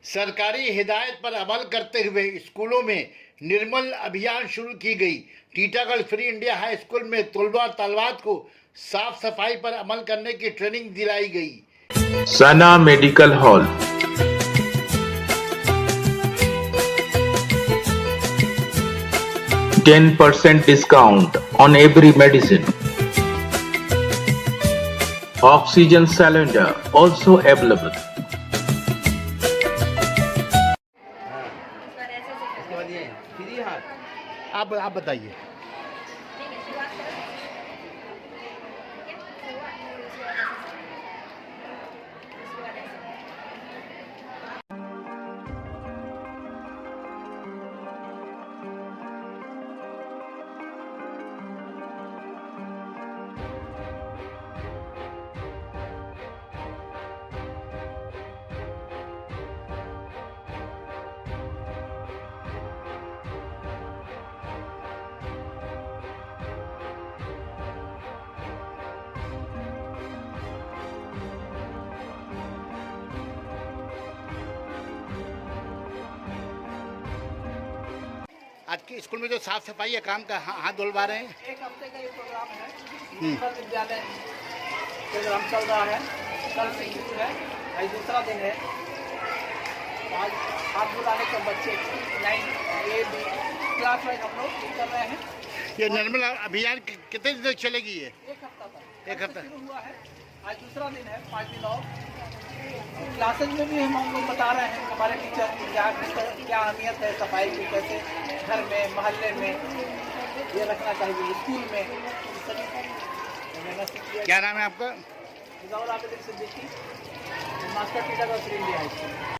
सरकारी हिदायत पर अमल करते हुए स्कूलों में निर्मल अभियान शुरू की गई। Titagarh free India high school में तलबा तलबात को साफ सफाई पर अमल करने की ट्रेनिंग दिलाई गई। सना medical hall, %10 discount on every medicine. Oxygen cylinder also available. आप बताइए। आज के स्कूल में जो साफ सफाई का काम का हाथ धुलवा रहे हैं। एक हफ्ते का ये प्रोग्राम है। विद्यालय प्रोग्राम चल रहा है। कल से शुरू है, आज दूसरा दिन है। आज हाथ धुलाने के बच्चे 9 A B क्लास वाइज हम लोग कर रहे हैं। ये निर्मल अभियान कितने दिन तक चलेगी? ये एक हफ्ता तक। एक हफ्ता शुरू हुआ है, आज दूसरा दिन है, 5 दिन और। क्लासेज में भी हम लोग बता रहे हैं हमारे टीचर क्या अहमियत है सफाई की, कैसे घर में मोहल्ले में ये रखना चाहिए, स्कूल में। क्या नाम है आपका? Siddiqui, master Titagarh free India high school.